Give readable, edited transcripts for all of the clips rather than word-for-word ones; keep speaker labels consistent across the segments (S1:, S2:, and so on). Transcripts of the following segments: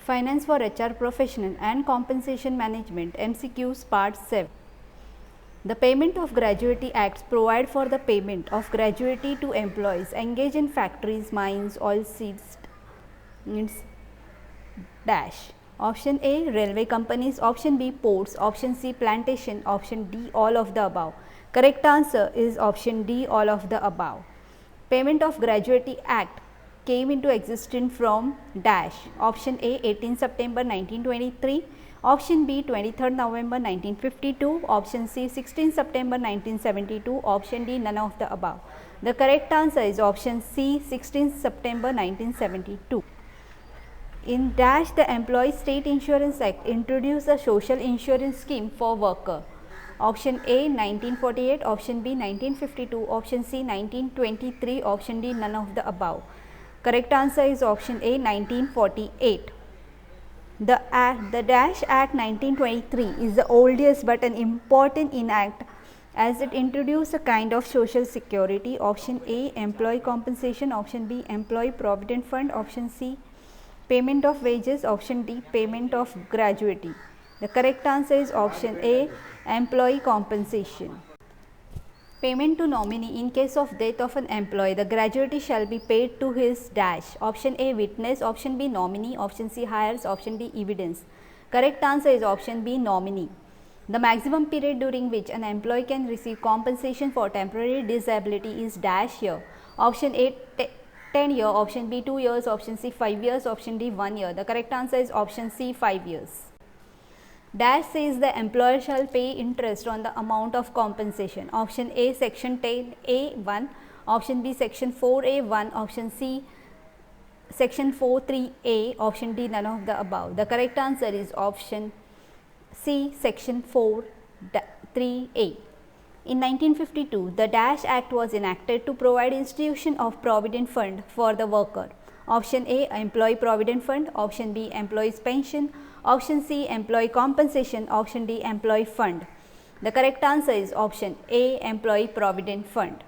S1: Finance for HR Professional and Compensation Management, MCQs Part 7. The Payment of Gratuity Acts provide for the payment of gratuity to employees engaged in factories, mines, oil seeds, dash. Option A, railway companies. Option B, ports. Option C, plantation. Option D, all of the above. Correct answer is option D, all of the above. Payment of Gratuity Act came into existence from dash. Option A, 18 September 1923. Option B, 23rd November 1952. Option C, 16 September 1972. Option D, none of the above. The correct answer is option C, 16 September 1972. In dash, the Employee State Insurance Act introduced a social insurance scheme for worker. Option A, 1948. Option B, 1952. Option C, 1923. Option D, none of the above. Correct answer is option A, 1948. The Dash Act 1923 is the oldest but an important enact as it introduced a kind of social security. Option A, employee compensation. Option B, employee provident fund. Option C, payment of wages. Option D, payment of gratuity. The correct answer is option A, employee compensation. Payment to nominee. In case of death of an employee, the gratuity shall be paid to his dash. Option A, witness. Option B, nominee. Option C, heirs. Option D, evidence. Correct answer is option B, nominee. The maximum period during which an employee can receive compensation for temporary disability is dash year. Option A, 10 years. Option B, 2 years. Option C, 5 years. Option D, 1 year. The correct answer is option C, 5 years. Dash says the employer shall pay interest on the amount of compensation. Option A, section 10A1. Option B, section 4A1. Option C, section 43A. Option D, none of the above. The correct answer is option C, section 43A. In 1952, the Dash Act was enacted to provide institution of provident fund for the worker. Option A, employee provident fund. Option B, employee's pension. Option C, employee compensation. Option D, employee fund. The correct answer is option A, employee provident fund.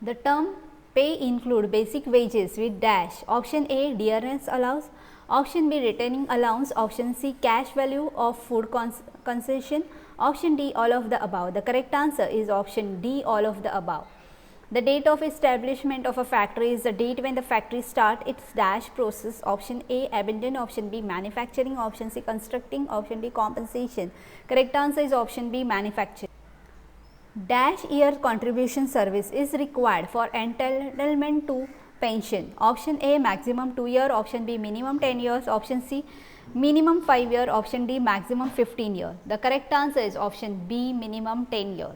S1: The term pay include basic wages with dash. Option A, dearness allowance. Option B, retaining allowance. Option C, cash value of food concession. Option D, all of the above. The correct answer is option D, all of the above. The date of establishment of a factory is the date when the factory start its dash process. Option A, abandon. Option B, manufacturing. Option C, constructing. Option D, compensation. Correct answer is option B, manufacturing. Dash year contribution service is required for entitlement to pension. Option A, maximum 2 years. Option B, minimum 10 years. Option C, minimum 5 years. Option D, maximum 15 years. The correct answer is option B, minimum 10 years.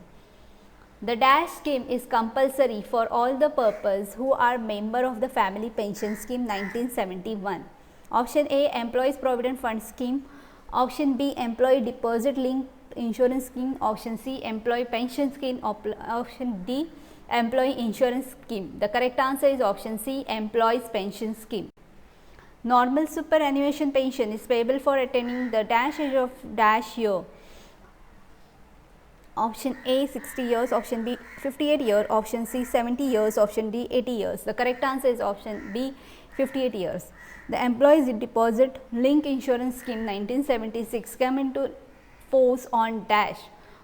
S1: The Dash scheme is compulsory for all the purpose who are member of the Family Pension Scheme 1971. Option A, Employees Provident Fund Scheme. Option B, Employee Deposit Linked Insurance Scheme. Option C, Employee Pension Scheme. Option D, Employee Insurance Scheme. The correct answer is option C, Employees Pension Scheme. Normal superannuation pension is payable for attaining the dash age of dash year. Option A, 60 years. Option B, 58 years. Option C, 70 years. Option D, 80 years. The correct answer is option B, 58 years. The Employees Deposit Link Insurance Scheme 1976 came into force on dash.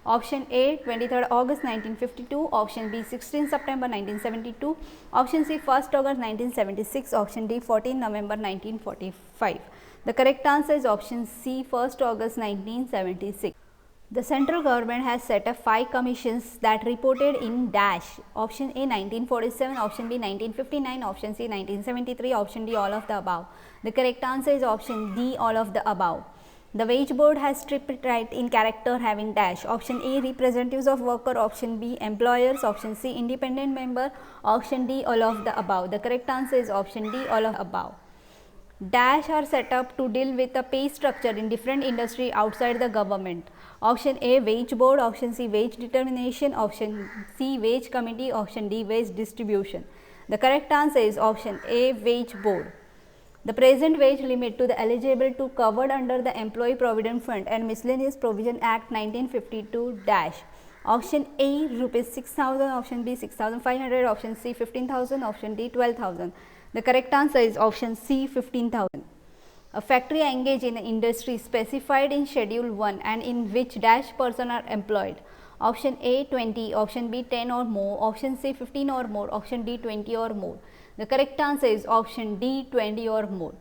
S1: Option A, 23rd August 1952. Option B, 16 September 1972. Option C, 1st August 1976. Option D, 14 November 1945. The correct answer is option C, 1st August 1976. The central government has set up 5 commissions that reported in dash. Option A, 1947. Option B, 1959. Option C, 1973. Option D, all of the above. The correct answer is option D, all of the above. The wage board has tripartite in character having dash. Option A, representatives of worker. Option B, employers. Option C, independent member. Option D, all of the above. The correct answer is option D, all of the above. Dash are set up to deal with the pay structure in different industry outside the government. Option A, wage board. Option C, wage determination. Option C, wage committee. Option D, wage distribution. The correct answer is option A, wage board. The present wage limit to the eligible to covered under the Employee Provident Fund and Miscellaneous Provision Act 1952 dash. Option A, rupees 6,000. Option B, 6,500. Option C, 15,000. Option D, 12,000. The correct answer is option C, 15,000. A factory engaged in an industry specified in Schedule 1 and in which dash person are employed. Option A 20, option B 10 or more, option C 15 or more, option D 20 or more. The correct answer is option D 20 or more.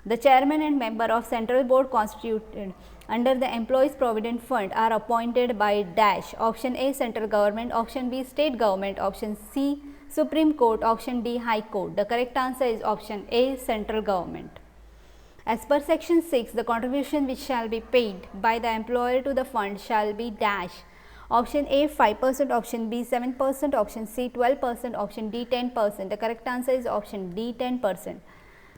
S1: The chairman and member of central board constituted under the Employees Provident Fund are appointed by dash. Option A central government, option B state government, option C Supreme Court, option D High Court. The correct answer is option A central government. As per section 6, the contribution which shall be paid by the employer to the fund shall be dash. Option A 5%, option B 7%, option C 12%, option D 10%. The correct answer is option D 10%.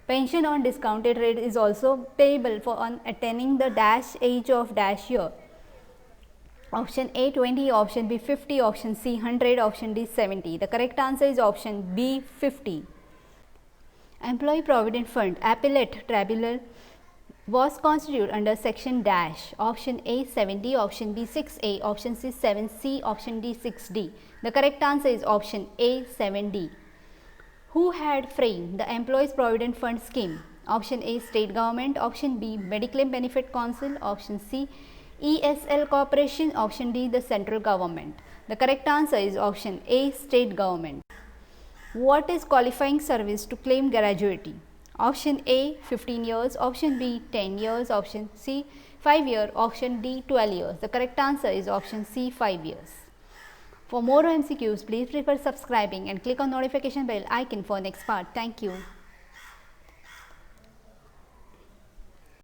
S1: Pension on discounted rate is also payable for on attaining the dash age of dash year. Option A 20, option B 50, option C 100, option D 70. The correct answer is option B 50. Employee Provident Fund Appellate Tribunal was constituted under section dash. Option A 70, option B 6A, option C 7C, option D 6D. The correct answer is option A 7D. Who had framed the Employees Provident Fund scheme? Option A state government, option B Mediclaim Benefit Council, option C ESL Corporation, option D the central government. The correct answer is option A state government. What is qualifying service to claim gratuity? Option A 15 years, option B 10 years, option C 5 years, option D 12 years. The correct answer is option C 5 years. For more MCQs, please prefer subscribing and click on notification bell icon for next part. Thank you.